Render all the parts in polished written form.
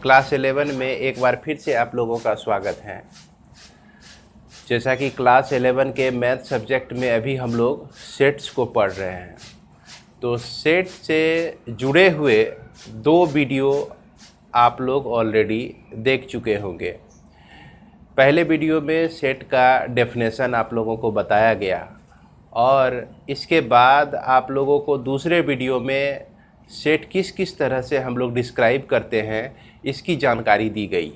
Class 11 में एक बार फिर से आप लोगों का स्वागत है। जैसा कि क्लास 11 के मैथ सब्जेक्ट में अभी हम लोग सेट्स को पढ़ रहे हैं, तो सेट से जुड़े हुए 2 वीडियो आप लोग ऑलरेडी देख चुके होंगे। पहले वीडियो में सेट का डेफिनेशन आप लोगों को बताया गया और इसके बाद आप लोगों को दूसरे वीडियो में सेट किस किस तरह से हम लोग डिस्क्राइब करते हैं इसकी जानकारी दी गई।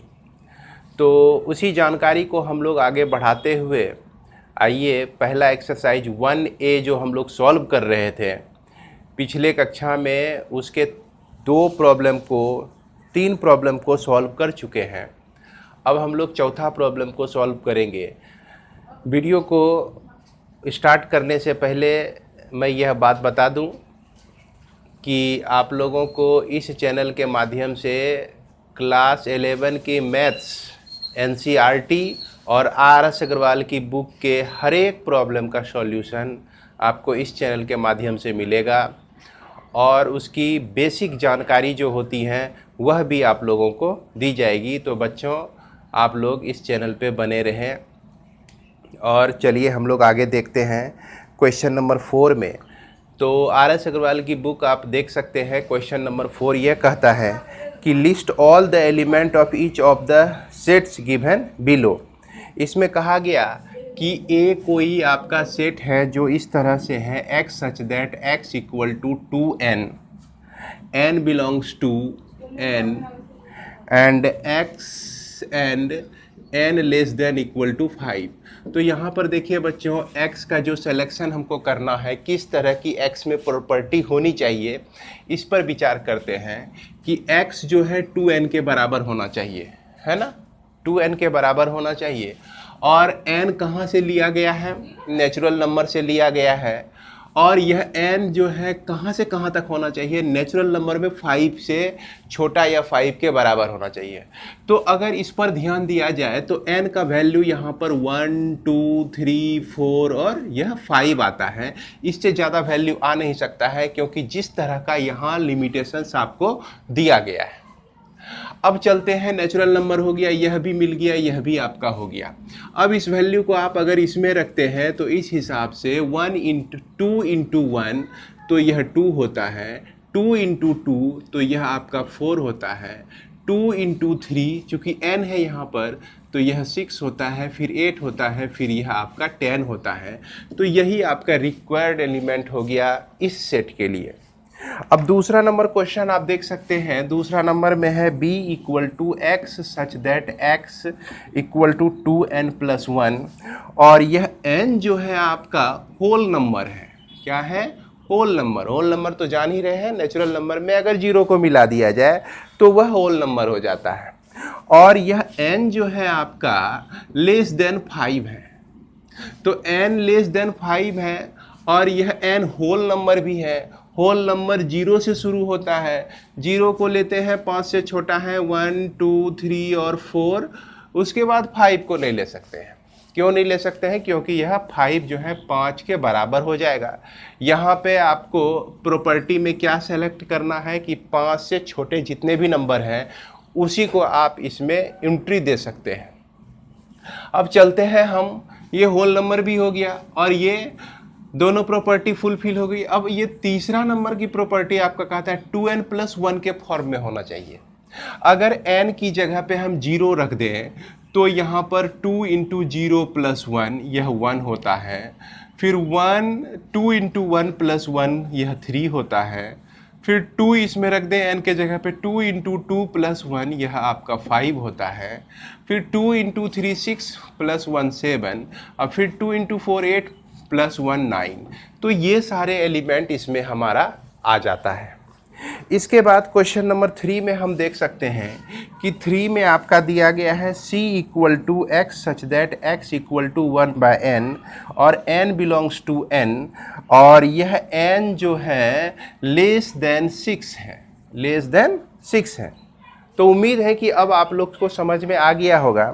तो उसी जानकारी को हम लोग आगे बढ़ाते हुए आइए पहला एक्सरसाइज 1A जो हम लोग सॉल्व कर रहे थे पिछले कक्षा में, उसके 3 प्रॉब्लम को सॉल्व कर चुके हैं। अब हम लोग चौथा प्रॉब्लम को सॉल्व करेंगे। वीडियो को स्टार्ट करने से पहले मैं यह बात बता दूं कि आप लोगों को इस चैनल के माध्यम से क्लास 11 की मैथ्स NCERT और RS अग्रवाल की बुक के हर एक प्रॉब्लम का सॉल्यूशन आपको इस चैनल के माध्यम से मिलेगा और उसकी बेसिक जानकारी जो होती हैं वह भी आप लोगों को दी जाएगी। तो बच्चों, आप लोग इस चैनल पे बने रहें। और चलिए हम लोग आगे देखते हैं क्वेश्चन नंबर 4 में। तो RS अग्रवाल की बुक आप देख सकते हैं। क्वेश्चन नंबर 4 यह कहता है कि list all the element of each of the sets given below. इसमें कहा गया कि A कोई आपका सेट है जो इस तरह से है x such that x equal to 2n, n belongs to n and x and n less than equal to 5। तो यहाँ पर देखिए बच्चों, x का जो सिलेक्शन हमको करना है, किस तरह की x में प्रॉपर्टी होनी चाहिए, इस पर विचार करते हैं कि x जो है 2n के बराबर होना चाहिए, है ना, 2n के बराबर होना चाहिए। और n कहाँ से लिया गया है? नेचुरल नंबर से लिया गया है। और यह n जो है कहाँ से कहाँ तक होना चाहिए? नेचुरल नंबर में 5 से छोटा या 5 के बराबर होना चाहिए। तो अगर इस पर ध्यान दिया जाए तो n का वैल्यू यहाँ पर 1, 2, 3, 4 और यह 5 आता है। इससे ज़्यादा वैल्यू आ नहीं सकता है क्योंकि जिस तरह का यहाँ लिमिटेशंस आपको दिया गया है। अब चलते हैं, नेचुरल नंबर हो गया, यह भी मिल गया, यह भी आपका हो गया। अब इस वैल्यू को आप अगर इसमें रखते हैं तो इस हिसाब से 2 इंटू 1 तो यह 2 होता है, 2 इंटू 2 तो यह आपका 4 होता है, 2 इंटू 3 चूँकि n है यहाँ पर तो यह 6 होता है, फिर 8 होता है, फिर यह आपका 10 होता है। तो यही आपका रिक्वायर्ड एलिमेंट हो गया इस सेट के लिए। अब दूसरा नंबर क्वेश्चन आप देख सकते हैं। दूसरा नंबर में है b equal to x such that x equal to 2n plus 1 और यह n जो है आपका होल नंबर है। क्या है? Whole number. होल नंबर तो जान ही रहे हैं, नेचुरल नंबर में अगर 0 को मिला दिया जाए तो वह होल नंबर हो जाता है। और यह n जो है आपका लेस देन 5 है, तो n लेस देन 5 है और यह n होल नंबर भी है। होल नंबर 0 से शुरू होता है, 0 को लेते हैं 5 से छोटा है 1, 2, 3 और 4, उसके बाद 5 को नहीं ले सकते हैं। क्यों नहीं ले सकते हैं? क्योंकि यह 5 जो है 5 के बराबर हो जाएगा। यहाँ पे आपको प्रॉपर्टी में क्या सेलेक्ट करना है कि 5 से छोटे जितने भी नंबर हैं उसी को आप इसमें एंट्री दे सकते हैं। अब चलते हैं हम, ये होल नंबर भी हो गया और ये दोनों प्रॉपर्टी फुलफिल हो गई। अब ये तीसरा नंबर की प्रॉपर्टी आपका कहता है 2n प्लस 1 के फॉर्म में होना चाहिए। अगर n की जगह पे हम 0 रख दें तो यहाँ पर 2 इंटू 0 प्लस 1 यह 1 होता है, फिर 2 इंटू 1 प्लस 1 यह 3 होता है, फिर 2 इसमें रख दें n के जगह पे, 2 इंटू 2 प्लस 1 यह आपका 5 होता है, फिर 2 इंटू 3 6 प्लस 1 7 और फिर 2 इंटू 4 8 प्लस 1 9। तो ये सारे एलिमेंट इसमें हमारा आ जाता है। इसके बाद क्वेश्चन नंबर 3 में हम देख सकते हैं कि 3 में आपका दिया गया है c equal to x such that x equal to 1/n और n बिलोंग्स टू n और यह n जो है लेस देन 6 है, लेस देन 6 है। तो उम्मीद है कि अब आप लोग को समझ में आ गया होगा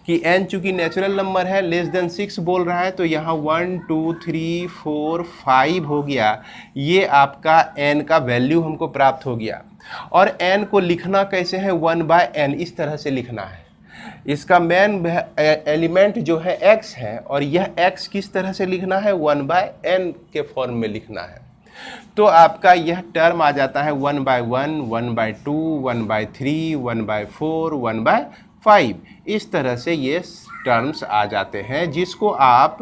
कि n चूँकि नेचुरल नंबर है, लेस देन 6 बोल रहा है, तो यहाँ 1, 2, 3, 4, 5 हो गया। ये आपका n का वैल्यू हमको प्राप्त हो गया। और n को लिखना कैसे है, 1/n इस तरह से लिखना है। इसका मेन एलिमेंट जो है x है और यह x किस तरह से लिखना है, 1/n के फॉर्म में लिखना है। तो आपका यह टर्म आ जाता है 1/1, 1/2, 1/3, 1/4, 1/5। इस तरह से ये टर्म्स आ जाते हैं, जिसको आप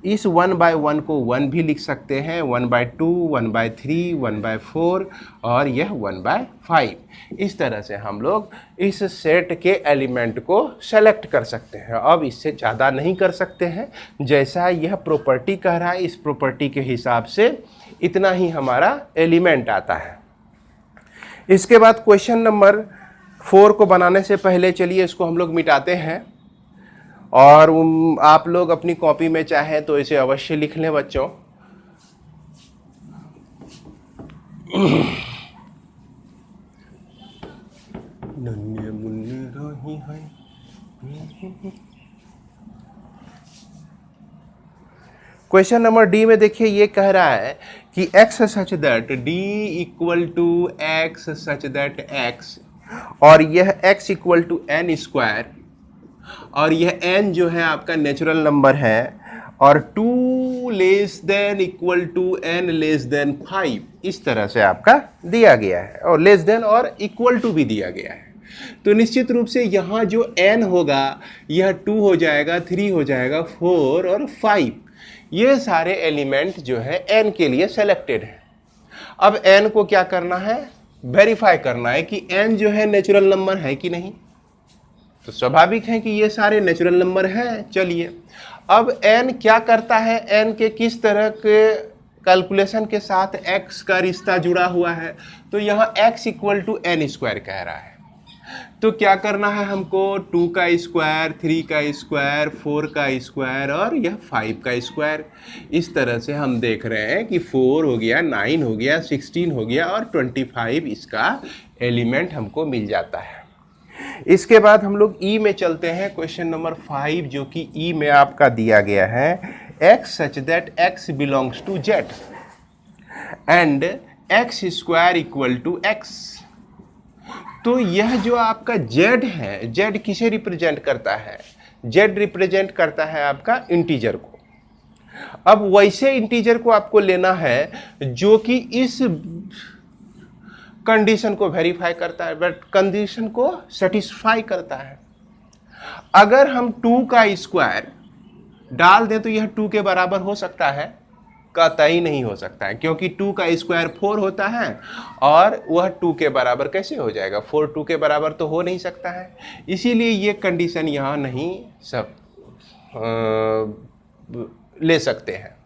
इस 1/1 को 1 भी लिख सकते हैं, 1/2, 1/3, 1/4 और यह 1/5। इस तरह से हम लोग इस सेट के एलिमेंट को सेलेक्ट कर सकते हैं। अब इससे ज़्यादा नहीं कर सकते हैं, जैसा यह प्रॉपर्टी कह रहा है इस प्रॉपर्टी के हिसाब से इतना ही हमारा एलिमेंट आता है। इसके बाद क्वेश्चन नंबर 4 को बनाने से पहले चलिए इसको हम लोग मिटाते हैं, और आप लोग अपनी कॉपी में चाहें तो इसे अवश्य लिख लें बच्चों। क्वेश्चन नंबर डी में देखिए ये कह रहा है कि x such that d equal to x such that x, और यह x equal to n square, और यह n जो है आपका नेचुरल नंबर है, और 2 less than equal to n less than 5 इस तरह से आपका दिया गया है, और लेस देन और इक्वल टू भी दिया गया है। तो निश्चित रूप से यहाँ जो n होगा यह 2 हो जाएगा, 3 हो जाएगा, 4 और 5। ये सारे एलिमेंट जो है n के लिए सेलेक्टेड है। अब n को क्या करना है, वेरीफाई करना है कि n जो है नेचुरल नंबर है कि नहीं। तो स्वाभाविक है कि ये सारे नेचुरल नंबर हैं। चलिए अब n क्या करता है, n के किस तरह के कैलकुलेशन के साथ x का रिश्ता जुड़ा हुआ है। तो यहाँ x equal to n square कह रहा है, तो क्या करना है हमको, 2 का स्क्वायर, 3 का स्क्वायर, 4 का स्क्वायर और यह 5 का स्क्वायर। इस तरह से हम देख रहे हैं कि 4 हो गया, 9 हो गया, 16 हो गया और 25 इसका एलिमेंट हमको मिल जाता है। इसके बाद हम लोग ई में चलते हैं, क्वेश्चन नंबर 5, जो कि ई में आपका दिया गया है x such that x belongs to z and x square equal to x। तो यह जो आपका z है, z किसे रिप्रेजेंट करता है, z रिप्रेजेंट करता है आपका इंटीजर को। अब वैसे इंटीजर को आपको लेना है जो कि इस कंडीशन को वेरीफाई करता है, बट कंडीशन को सेटिस्फाई करता है। अगर हम 2 का स्क्वायर डाल दें तो यह 2 के बराबर हो सकता है, कतई नहीं हो सकता है, क्योंकि 2 का स्क्वायर 4 होता है और वह 2 के बराबर कैसे हो जाएगा, 4 2 के बराबर तो हो नहीं सकता है। इसीलिए ये कंडीशन यहाँ नहीं सब ले सकते हैं।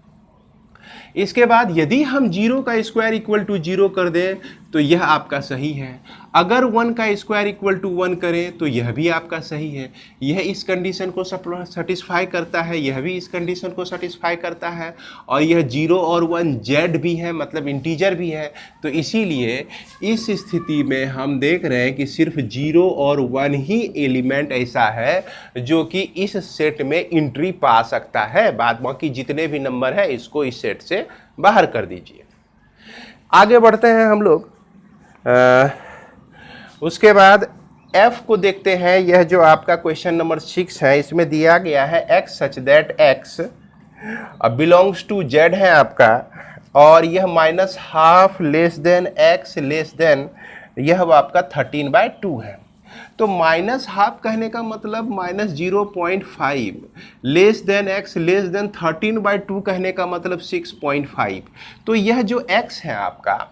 इसके बाद यदि हम 0 का स्क्वायर इक्वल टू 0 कर दें तो यह आपका सही है। अगर 1 का स्क्वायर इक्वल टू 1 करें तो यह भी आपका सही है। यह इस कंडीशन को सेटिस्फाई करता है, यह भी इस कंडीशन को सेटिस्फाई करता है, और यह 0 और 1 जेड भी है, मतलब इंटीजर भी है। तो इसीलिए इस स्थिति में हम देख रहे हैं कि सिर्फ 0 और 1 ही एलिमेंट ऐसा है जो कि इस सेट में एंट्री पा सकता है। बाद बाकी जितने भी नंबर है इसको इस सेट से बाहर कर दीजिए। आगे बढ़ते हैं हम लोग। उसके बाद f को देखते हैं। यह जो आपका क्वेश्चन नंबर 6 है, इसमें दिया गया है x such that x belongs to z है आपका, और यह -12 less than x less than यह आपका 13/2 है। तो -12 कहने का मतलब -0.5 less than x less then 13/2 कहने का मतलब 6.5। तो यह जो x है आपका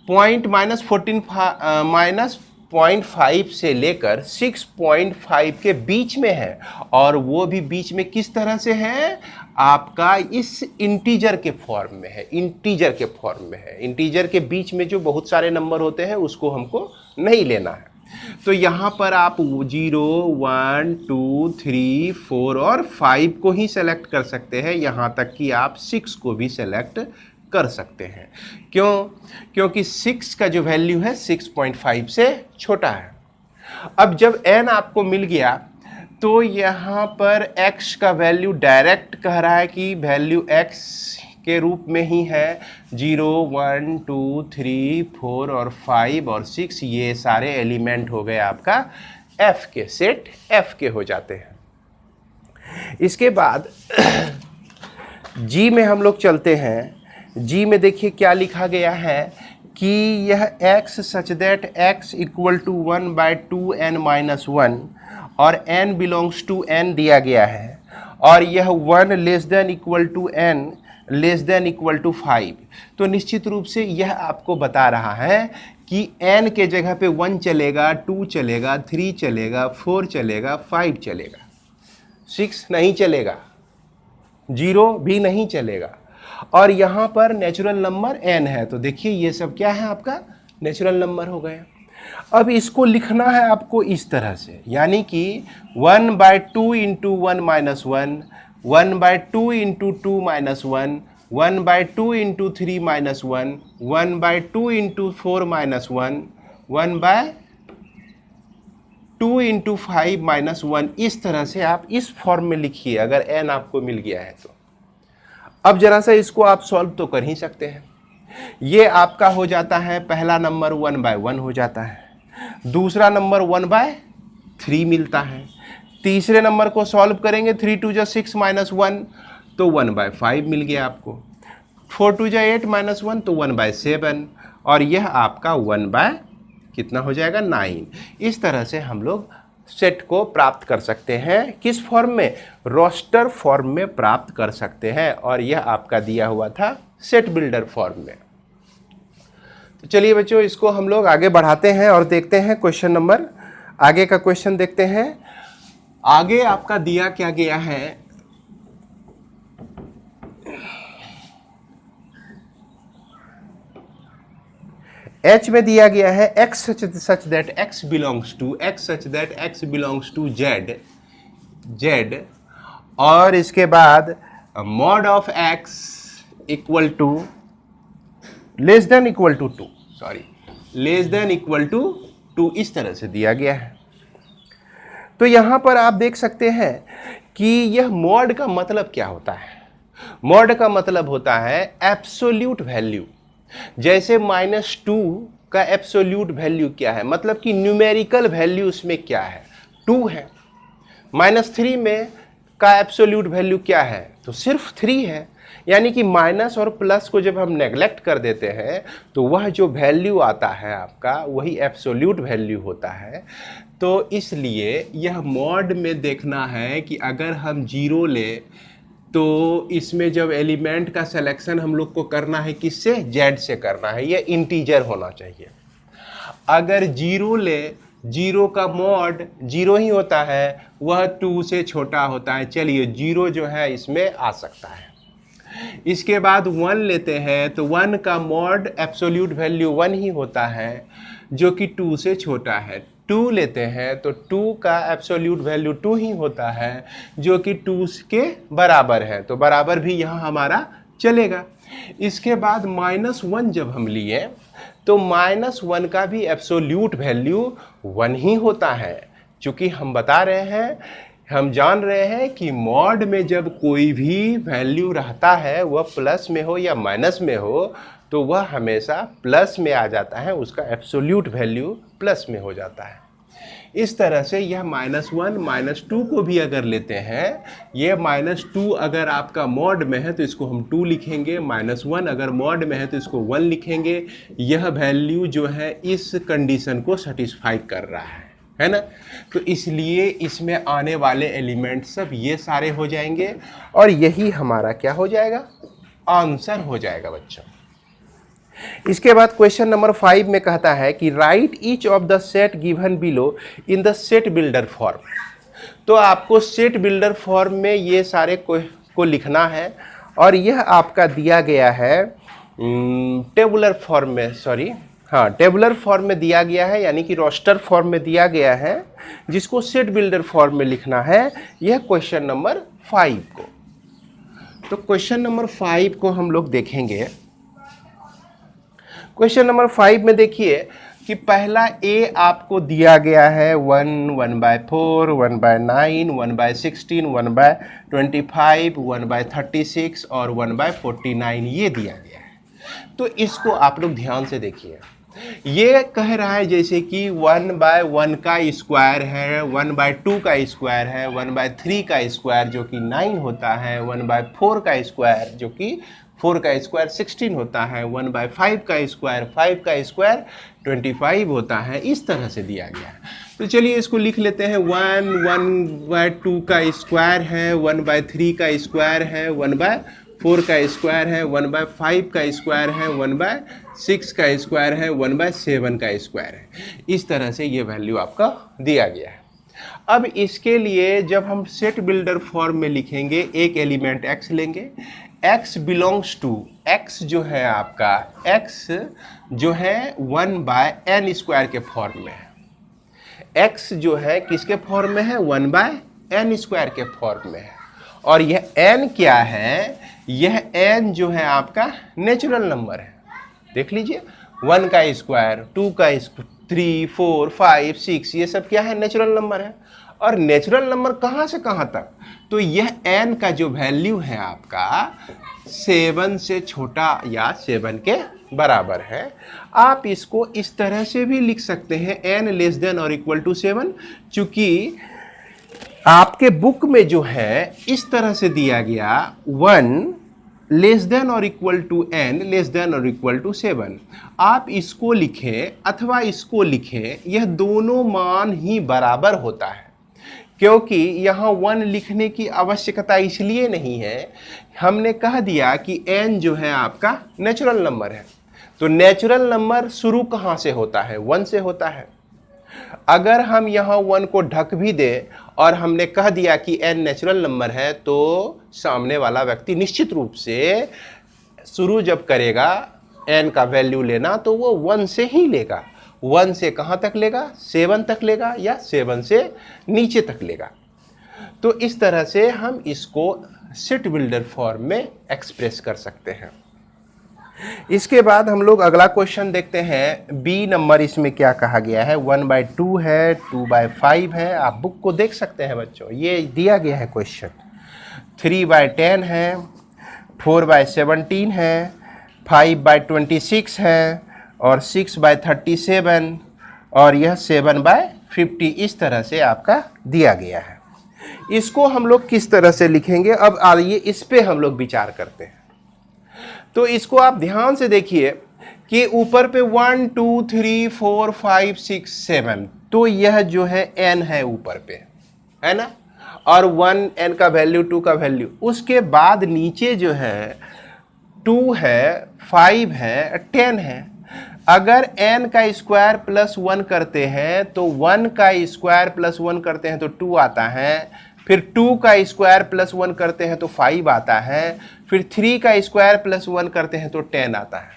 -0.5 से लेकर 6.5 के बीच में है, और वो भी बीच में किस तरह से है, आपका इस इंटीजर के फॉर्म में है। इंटीजर के फॉर्म में है। इंटीजर के बीच में जो बहुत सारे नंबर होते हैं उसको हमको नहीं लेना है। तो यहाँ पर आप 0, 1, 2, 3, 4 और 5 को ही सेलेक्ट कर सकते हैं, यहाँ तक कि आप 6 को भी सेलेक्ट कर सकते हैं। क्यों? क्योंकि 6 का जो वैल्यू है 6.5 से छोटा है। अब जब n आपको मिल गया तो यहाँ पर x का वैल्यू डायरेक्ट कह रहा है कि वैल्यू x के रूप में ही है। 0, 1, 2, 3, 4 और 5 और 6 ये सारे एलिमेंट हो गए आपका F के, सेट F के हो जाते हैं। इसके बाद G में हम लोग चलते हैं। G में देखिए क्या लिखा गया है कि यह x such that x equal to 1/2n-1 और n बिलोंग्स टू n दिया गया है और यह 1 less than equal to n less than equal to 5। तो निश्चित रूप से यह आपको बता रहा है कि n के जगह पे 1 चलेगा, 2 चलेगा, 3 चलेगा, 4 चलेगा, 5 चलेगा, 6 नहीं चलेगा, 0 भी नहीं चलेगा। और यहाँ पर नेचुरल नंबर n है, तो देखिए ये सब क्या है, आपका नेचुरल नंबर हो गया। अब इसको लिखना है आपको इस तरह से, यानी कि 1/2 into 1 minus 1, 1/2 into 2 minus 1, 1/2 into 3 minus 1, 1/2 into 4 minus 1, 1/2 into 5 minus 1। इस तरह से आप इस फॉर्म में लिखिए अगर n आपको मिल गया है तो। अब जरा सा इसको आप सॉल्व तो कर ही सकते हैं। ये आपका हो जाता है, पहला नंबर 1/1 हो जाता है, दूसरा नंबर 1/3 मिलता है, तीसरे नंबर को सॉल्व करेंगे 3 2 जा 6 माइनस 1 तो 1/5 मिल गया आपको, 4 2 जा 8 माइनस 1 तो 1/7 और यह आपका 1 कितना हो जाएगा 9। इस तरह से हम लोग सेट को प्राप्त कर सकते हैं। किस फॉर्म में? रोस्टर फॉर्म में प्राप्त कर सकते हैं और यह आपका दिया हुआ था सेट बिल्डर फॉर्म में। तो चलिए बच्चों, इसको हम लोग आगे बढ़ाते हैं और देखते हैं क्वेश्चन नंबर, आगे का क्वेश्चन देखते हैं। आगे आपका दिया क्या गया है, H में दिया गया है x such that x belongs to z और इसके बाद mod of x equal to less than equal to 2, इस तरह से दिया गया है। तो यहाँ पर आप देख सकते हैं कि यह मॉड का मतलब क्या होता है। मॉड का मतलब होता है एब्सोल्यूट वैल्यू। जैसे -2 का एब्सोल्यूट वैल्यू क्या है, मतलब कि न्यूमेरिकल वैल्यू उसमें क्या है, 2 है। -3 में का एब्सोल्यूट वैल्यू क्या है, तो सिर्फ 3 है। यानी कि माइनस और प्लस को जब हम नेगलेक्ट कर देते हैं तो वह जो वैल्यू आता है आपका वही एब्सोल्यूट वैल्यू होता है। तो इसलिए यह मॉड में देखना है कि अगर हम 0 ले तो इसमें जब एलिमेंट का सिलेक्शन हम लोग को करना है किससे, z से करना है, यह इंटीजर होना चाहिए। अगर 0 ले, 0 का मॉड 0 ही होता है, वह 2 से छोटा होता है। चलिए 0 जो है इसमें आ सकता है। इसके बाद 1 लेते हैं तो 1 का मॉड एब्सोल्यूट वैल्यू 1 ही होता है जो कि 2 से छोटा है। 2 लेते हैं तो 2 का एब्सोल्यूट वैल्यू 2 ही होता है जो कि 2 के बराबर है, तो बराबर भी यहाँ हमारा चलेगा। इसके बाद -1 जब हम लिए तो -1 का भी एब्सोल्यूट वैल्यू 1 ही होता है। चूँकि हम बता रहे हैं, हम जान रहे हैं कि मॉड में जब कोई भी वैल्यू रहता है वह प्लस में हो या माइनस में हो तो वह हमेशा प्लस में आ जाता है, उसका एब्सोल्यूट वैल्यू प्लस में हो जाता है। इस तरह से यह -1 -2 को भी अगर लेते हैं, ये -2 अगर आपका मॉड में है तो इसको हम 2 लिखेंगे, -1 अगर मॉड में है तो इसको 1 लिखेंगे। यह वैल्यू जो है इस कंडीशन को सेटिस्फाई कर रहा है ना। तो इसलिए इसमें आने वाले एलिमेंट सब ये सारे हो जाएंगे और यही हमारा क्या हो जाएगा, आंसर हो जाएगा बच्चों। इसके बाद क्वेश्चन नंबर 5 में कहता है कि right each of the set given below in the set builder form. तो आपको सेट बिल्डर फॉर्म में ये सारे को लिखना है और यह आपका दिया गया है टेबुलर फॉर्म में, टेबुलर फॉर्म में दिया गया है, यानी कि रोस्टर फॉर्म में दिया गया है, जिसको सेट बिल्डर फॉर्म में लिखना है। यह क्वेश्चन नंबर 5 को, तो क्वेश्चन नंबर 5 को हम लोग देखेंगे। क्वेश्चन नंबर 5 में देखिए, कि पहला ए आपको दिया गया है 1, 1/4, 1/9, 1/16, 1/25, 1/36 और 1/49 ये दिया गया है। तो इसको आप लोग ध्यान से देखिए। ये कह रहा है जैसे कि 1/1 का स्क्वायर है, 1/2 का स्क्वायर है, 1/3 का स्क्वायर जो कि 9 होता है, 1/4 का स्क्वायर जो कि 4 का स्क्वायर 16 होता है, 1/5 का स्क्वायर 5 का स्क्वायर 25 होता है। इस तरह से दिया गया है। तो चलिए इसको लिख लेते हैं। 1/2 का स्क्वायर है, 1/3 का स्क्वायर है, 1/4 का स्क्वायर है, 1/5 का स्क्वायर है, 1/6 का स्क्वायर है, 1/7 का स्क्वायर है। इस तरह से ये वैल्यू आपका दिया गया है। अब इसके लिए जब हम सेट बिल्डर फॉर्म में लिखेंगे, एक एलिमेंट x लेंगे, x बिलोंग्स टू, x जो है आपका, x जो है 1/n² के फॉर्म में है। x जो है किसके फॉर्म में है? 1/n² के फॉर्म में है। और यह n क्या है? यह n जो है आपका नेचुरल नंबर है। देख लीजिए, 1 का स्क्वायर, 2 का 3, 4, 5, 6 ये सब क्या है? नेचुरल नंबर है। और नेचुरल नंबर कहाँ से कहाँ तक? तो यह n का जो वैल्यू है आपका 7 से छोटा या 7 के बराबर है। आप इसको इस तरह से भी लिख सकते हैं, n लेस देन और इक्वल टू 7, चूंकि आपके बुक में जो है इस तरह से दिया गया 1 लेस देन और equal to n less than और इक्वल टू 7। आप इसको लिखें अथवा इसको लिखें, यह दोनों मान ही बराबर होता है, क्योंकि यहाँ 1 लिखने की आवश्यकता इसलिए नहीं है, हमने कह दिया कि n जो है आपका नेचुरल नंबर है। तो नेचुरल नंबर शुरू कहाँ से होता है? 1 से होता है। अगर हम यहाँ 1 को ढक भी दें और हमने कह दिया कि n नेचुरल नंबर है, तो सामने वाला व्यक्ति निश्चित रूप से शुरू जब करेगा n का वैल्यू लेना तो वो 1 से ही लेगा। 1 से कहाँ तक लेगा? 7 तक लेगा या 7 से नीचे तक लेगा। तो इस तरह से हम इसको सेट बिल्डर फॉर्म में एक्सप्रेस कर सकते हैं। इसके बाद हम लोग अगला क्वेश्चन देखते हैं। बी नंबर इसमें क्या कहा गया है? 1/2 है, 2/5 है। आप बुक को देख सकते हैं बच्चों, ये दिया गया है क्वेश्चन। 3/10 है, 4/17 है, 5/26 है और 6/37 और यह 7/50 इस तरह से आपका दिया गया है। इसको हम लोग किस तरह से लिखेंगे? अब आइए इस पे हम लोग विचार करते हैं। तो इसको आप ध्यान से देखिए कि ऊपर पे 1, 2, 3, 4, 5, 6, 7, तो यह जो है n है ऊपर पे, है ना, और 1 n का वैल्यू, 2 का वैल्यू। उसके बाद नीचे जो है 2 है, 5 है, 10 है। अगर n का स्क्वायर प्लस 1 करते हैं तो 1 का स्क्वायर प्लस 1 करते हैं तो 2 आता है, फिर 2 का स्क्वायर प्लस 1 करते हैं तो 5 आता है, फिर 3 का स्क्वायर प्लस 1 करते हैं तो 10 आता है।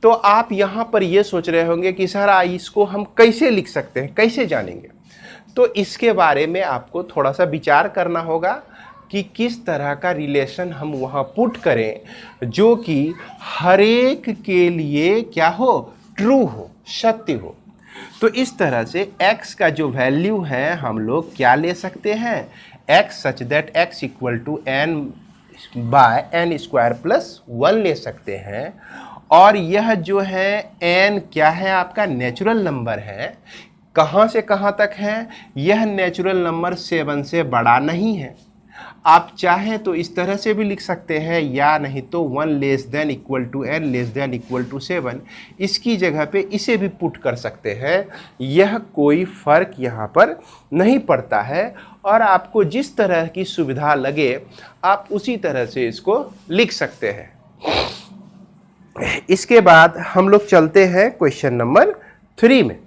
तो आप यहाँ पर ये सोच रहे होंगे कि सर इसको हम कैसे लिख सकते हैं, कैसे जानेंगे? तो इसके बारे में आपको थोड़ा सा विचार करना होगा कि किस तरह का रिलेशन हम वहाँ पुट करें जो कि हर एक के लिए क्या हो? ट्रू हो, सत्य हो। तो इस तरह से x का जो वैल्यू है हम लोग क्या ले सकते हैं? x such that x equal to n/n² plus 1 ले सकते हैं। और यह जो है n क्या है? आपका नेचुरल नंबर है। कहाँ से कहाँ तक है? यह नेचुरल नंबर 7 से बड़ा नहीं है। आप चाहें तो इस तरह से भी लिख सकते हैं, या नहीं तो 1 less than equal to n less than equal to 7, इसकी जगह पे इसे भी पुट कर सकते हैं। यह कोई फ़र्क यहाँ पर नहीं पड़ता है और आपको जिस तरह की सुविधा लगे आप उसी तरह से इसको लिख सकते हैं। इसके बाद हम लोग चलते हैं क्वेश्चन नंबर 3 में।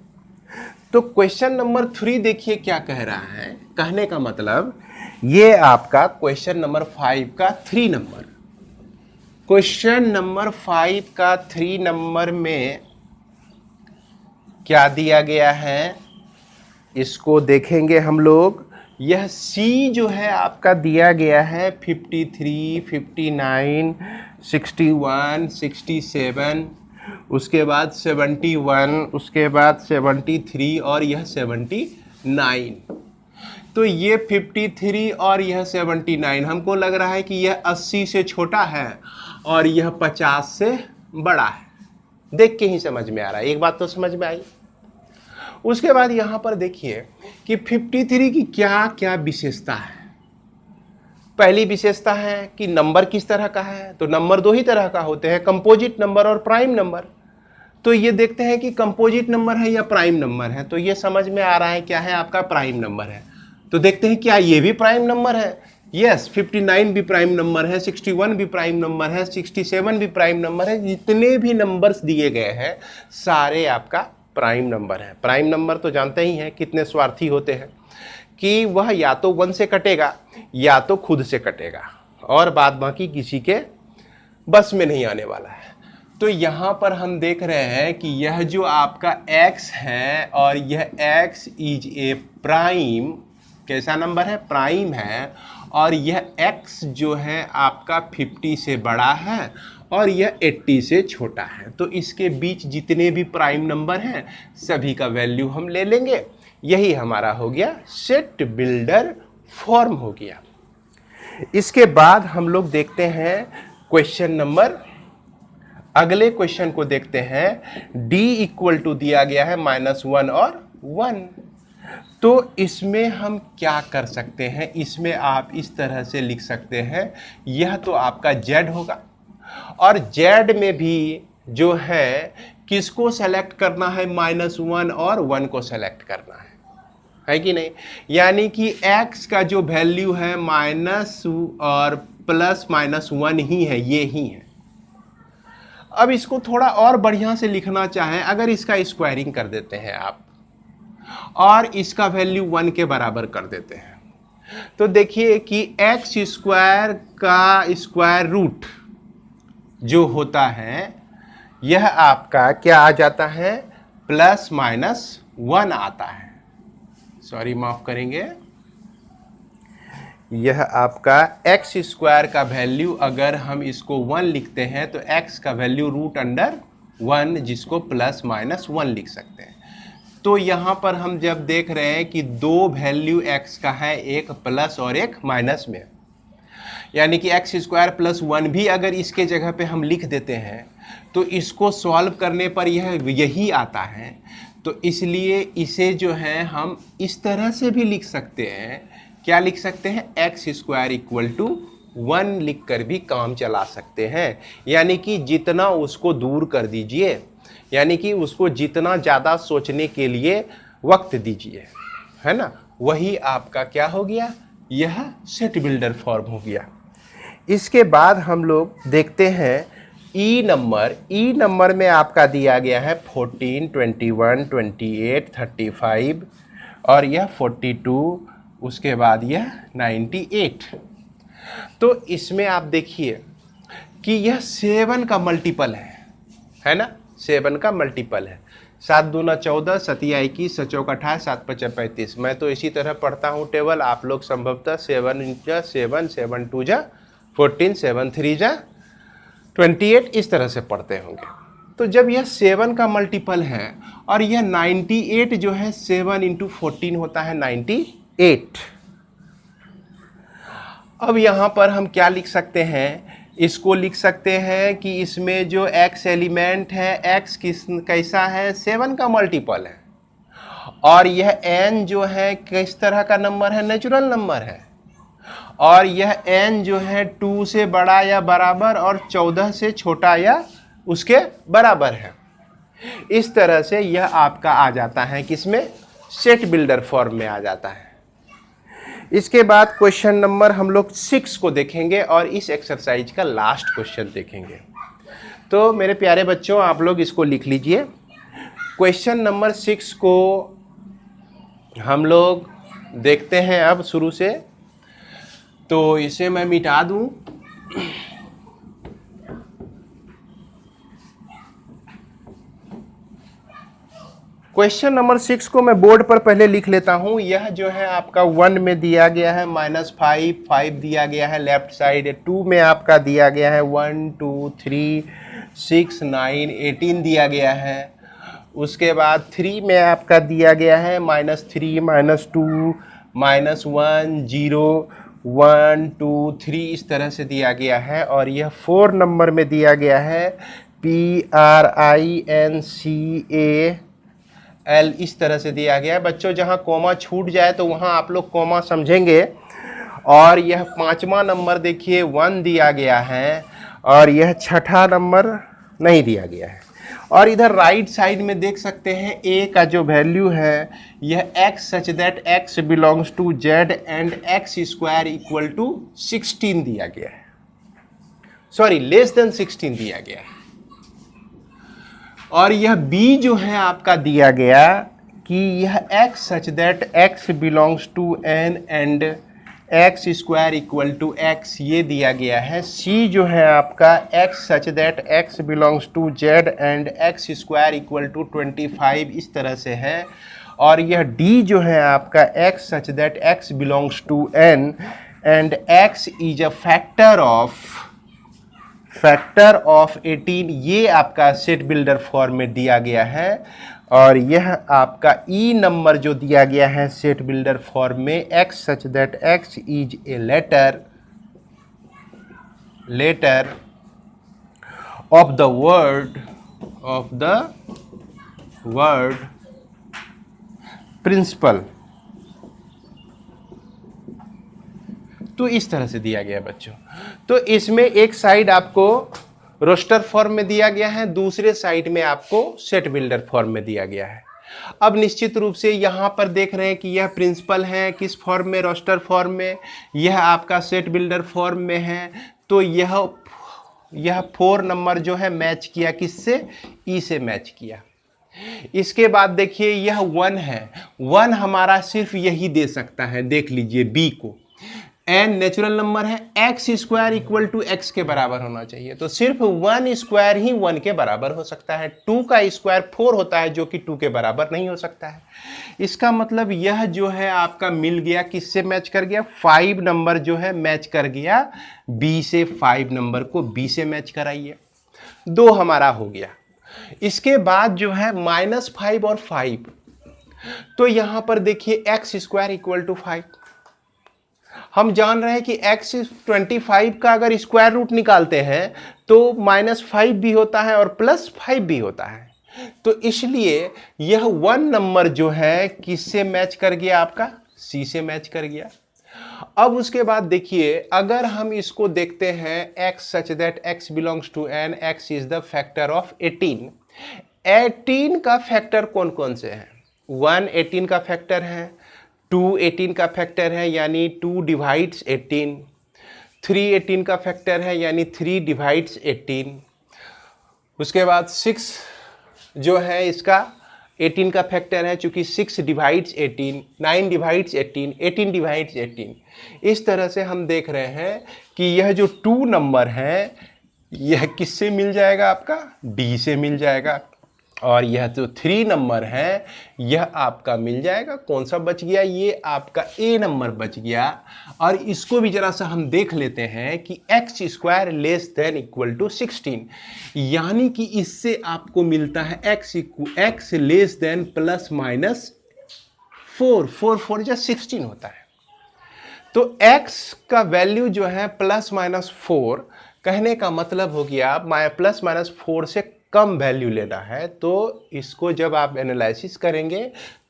तो क्वेश्चन नंबर 3 देखिए क्या कह रहा है। कहने का मतलब ये आपका क्वेश्चन नंबर 5 का 3 नंबर, क्वेश्चन नंबर 5 का 3 नंबर में क्या दिया गया है इसको देखेंगे हम लोग। यह C जो है आपका दिया गया है 53, 59, 61, 67 उसके बाद 71, उसके बाद 73 और यह 79। तो ये 53 और यह 79, हमको लग रहा है कि यह 80 से छोटा है और यह 50 से बड़ा है। देख के ही समझ में आ रहा है, एक बात तो समझ में आई। उसके बाद यहाँ पर देखिए कि 53 की क्या क्या विशेषता है। पहली विशेषता है कि नंबर किस तरह का है। तो नंबर दो ही तरह का होते हैं, कंपोजिट नंबर और प्राइम नंबर। तो ये देखते हैं कि कंपोजिट नंबर है या प्राइम नंबर है। तो ये समझ में आ रहा है क्या है, आपका प्राइम नंबर है। तो देखते हैं क्या ये भी प्राइम नंबर है। यस, 59 भी प्राइम नंबर है, 61 भी प्राइम नंबर है, 67 भी प्राइम नंबर है। जितने भी नंबर्स दिए गए हैं सारे आपका प्राइम नंबर है। प्राइम नंबर तो जानते ही हैं कितने स्वार्थी होते हैं कि वह या तो 1 से कटेगा या तो खुद से कटेगा और बाद बाकी किसी के बस में नहीं आने वाला है। तो यहाँ पर हम देख रहे हैं कि यह जो आपका x है और यह x इज ए प्राइम, कैसा नंबर है, प्राइम है। और यह x जो है आपका 50 से बड़ा है और यह 80 से छोटा है। तो इसके बीच जितने भी प्राइम नंबर हैं सभी का वैल्यू हम ले लेंगे। यही हमारा हो गया सेट बिल्डर फॉर्म हो गया। इसके बाद हम लोग देखते हैं क्वेश्चन नंबर, अगले क्वेश्चन को देखते हैं। d इक्वल टू दिया गया है -1 और 1। तो इसमें हम क्या कर सकते हैं, इसमें आप इस तरह से लिख सकते हैं, यह तो आपका z होगा और z में भी जो है किसको सेलेक्ट करना है, -1 और 1 को सेलेक्ट करना है कि नहीं। यानी कि x का जो वैल्यू है माइनस और प्लस -1 ही है, ये ही है। अब इसको थोड़ा और बढ़िया से लिखना चाहें, अगर इसका स्क्वायरिंग कर देते हैं आप और इसका वैल्यू 1 के बराबर कर देते हैं, तो देखिए कि x स्क्वायर का स्क्वायर रूट जो होता है यह आपका क्या आ जाता है, +-1 आता है। सॉरी, माफ करेंगे, यह आपका x स्क्वायर का वैल्यू अगर हम इसको 1 लिखते हैं तो x का वैल्यू √1 जिसको +-1 लिख सकते हैं। तो यहाँ पर हम जब देख रहे हैं कि दो वैल्यू x का है, एक प्लस और एक माइनस में, यानी कि x स्क्वायर +1 भी अगर इसके जगह पे हम लिख देते हैं तो इसको सॉल्व करने पर यही आता है। तो इसलिए इसे जो है हम इस तरह से भी लिख सकते हैं, क्या लिख सकते हैं, x स्क्वायर इक्वल टू 1 लिख कर भी काम चला सकते हैं। यानी कि जितना उसको दूर कर दीजिए, यानी कि उसको जितना ज़्यादा सोचने के लिए वक्त दीजिए, है ना, वही आपका क्या हो गया, यह सेट बिल्डर फॉर्म हो गया। इसके बाद हम लोग देखते हैं ई नंबर। ई नंबर में आपका दिया गया है 14, 21, 28, 35 और यह 42, उसके बाद यह 98। तो इसमें आप देखिए कि यह 7 का मल्टीपल है ना, 7 का मल्टीपल है। 7 दूना 14, 7 21, 7 चौका 28, 7 पचा 35। मैं तो इसी तरह पढ़ता हूँ टेबल, आप लोग संभवतः 7 × 7, 7 2 जा 14, 7 3 जा 28 इस तरह से पढ़ते होंगे। तो जब यह 7 का मल्टीपल है और यह 98 जो है 7 × 14 होता है 98। अब यहाँ पर हम क्या लिख सकते हैं, इसको लिख सकते हैं कि इसमें जो x एलिमेंट है, x कैसा है, 7 का मल्टीपल है और यह n जो है किस तरह का नंबर है, नेचुरल नंबर है। और यह n जो है 2 से बड़ा या बराबर और 14 से छोटा या उसके बराबर है। इस तरह से यह आपका आ जाता है किसमें, सेट बिल्डर फॉर्म में आ जाता है। इसके बाद क्वेश्चन नंबर हम लोग 6 को देखेंगे और इस एक्सरसाइज का लास्ट क्वेश्चन देखेंगे। तो मेरे प्यारे बच्चों, आप लोग इसको लिख लीजिए। क्वेश्चन नंबर 6 को हम लोग देखते हैं अब शुरू से। तो इसे मैं मिटा दूं। क्वेश्चन नंबर 6 को मैं बोर्ड पर पहले लिख लेता हूं। यह जो है आपका 1 में दिया गया है -5, 5 दिया गया है लेफ्ट साइड, 2 में आपका दिया गया है 1 2 3 6, 9, 18 दिया गया है। उसके बाद 3 में आपका दिया गया है -3, -2, -1, 0, 1, 2, 3 इस तरह से दिया गया है। और यह 4 नंबर में दिया गया है PRINCAL इस तरह से दिया गया है। बच्चों जहाँ कॉमा छूट जाए तो वहाँ आप लोग कॉमा समझेंगे। और यह 5वां नंबर देखिए 1 दिया गया है और यह 6ठा नंबर नहीं दिया गया है। और इधर राइट साइड में देख सकते हैं a का जो वैल्यू है यह x such that x belongs to z and x square equal to 16 दिया गया है, सॉरी लेस देन 16 दिया गया है। और यह b जो है आपका दिया गया कि यह x such that x belongs to n and x square equal to x ये दिया गया है। c जो है आपका x such that x belongs to z and x square equal to 25 इस तरह से है। और यह d जो है आपका x such that x belongs to n and x is a factor of 18 ये आपका सेट बिल्डर फॉर्म में दिया गया है। और यह आपका ई नंबर जो दिया गया है सेट बिल्डर फॉर्म में x such that x is a letter of the word principal. तो इस तरह से दिया गया बच्चों। तो इसमें एक साइड आपको रोस्टर फॉर्म में दिया गया है, दूसरे साइड में आपको सेट बिल्डर फॉर्म में दिया गया है। अब निश्चित रूप से यहाँ पर देख रहे हैं कि यह प्रिंसिपल है किस फॉर्म में, रोस्टर फॉर्म में, यह आपका सेट बिल्डर फॉर्म में है। तो यह 4 नंबर जो है मैच किया किससे, ई से मैच किया। इसके बाद देखिए यह 1 है, 1 हमारा सिर्फ यही दे सकता है, देख लीजिए बी को। एन नेचुरल नंबर है, x square equal to x के बराबर होना चाहिए, तो सिर्फ 1 स्क्वायर ही 1 के बराबर हो सकता है। 2 का स्क्वायर 4 होता है जो कि 2 के बराबर नहीं हो सकता है। इसका मतलब यह जो है आपका मिल गया, किससे मैच कर गया, 5 नंबर जो है मैच कर गया बी से। 5 नंबर को बी से मैच कराइए, 2 हमारा हो गया। इसके बाद जो है -5 और 5, तो यहां पर देखिए एक्स स्क्वायर इक्वल टू 5। हम जान रहे हैं कि x 25 का अगर स्क्वायर रूट निकालते हैं तो -5 भी होता है और +5 भी होता है। तो इसलिए यह 1 नंबर जो है किससे मैच कर गया, आपका c से मैच कर गया। अब उसके बाद देखिए अगर हम इसको देखते हैं x such that x belongs to n, x is the factor of 18। 18 का फैक्टर कौन कौन से हैं, 1 18 का फैक्टर है, 2 18 का फैक्टर है यानी 2 डिवाइड्स 18, 3 18 का फैक्टर है यानी 3 डिवाइड्स 18। उसके बाद 6 जो है इसका 18 का फैक्टर है चूंकि 6 डिवाइड्स 18, 9 डिवाइड्स 18, 18 डिवाइड्स 18। इस तरह से हम देख रहे हैं कि यह जो 2 नंबर है यह किससे मिल जाएगा, आपका डी से मिल जाएगा। और यह जो 3 नंबर है यह आपका मिल जाएगा, कौन सा बच गया, ये आपका ए नंबर बच गया। और इसको भी जरा सा हम देख लेते हैं कि x square less than equal to 16, यानी कि इससे आपको मिलता है x less than plus minus 4 जा 16 होता है। तो x का वैल्यू जो है +-4, कहने का मतलब हो गया +-4 से कम वैल्यू लेना है। तो इसको जब आप एनालिसिस करेंगे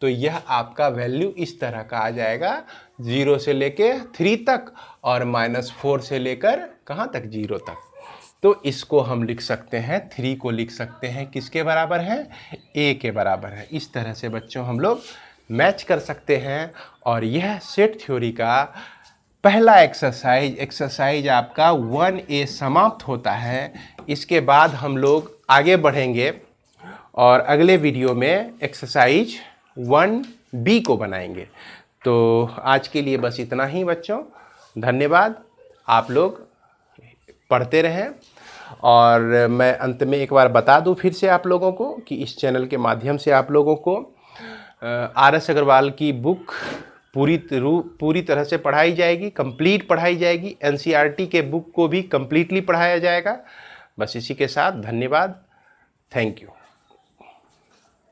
तो यह आपका वैल्यू इस तरह का आ जाएगा, 0 से लेके 3 तक और -4 से लेकर कहाँ तक, 0 तक। तो इसको हम लिख सकते हैं, 3 को लिख सकते हैं किसके बराबर है, a के बराबर है। इस तरह से बच्चों हम लोग मैच कर सकते हैं। और यह सेट थ्योरी का पहला एक्सरसाइज आपका 1A समाप्त होता है। इसके बाद हम लोग आगे बढ़ेंगे और अगले वीडियो में एक्सरसाइज 1B को बनाएंगे। तो आज के लिए बस इतना ही बच्चों, धन्यवाद। आप लोग पढ़ते रहें। और मैं अंत में एक बार बता दूं फिर से आप लोगों को कि इस चैनल के माध्यम से आप लोगों को RS अग्रवाल की बुक पूरी तरह से पढ़ाई जाएगी, कंप्लीट पढ़ाई जाएगी। NCERT के बुक को भी कंप्लीटली पढ़ाया जाएगा। बस इसी के साथ धन्यवाद, थैंक यू।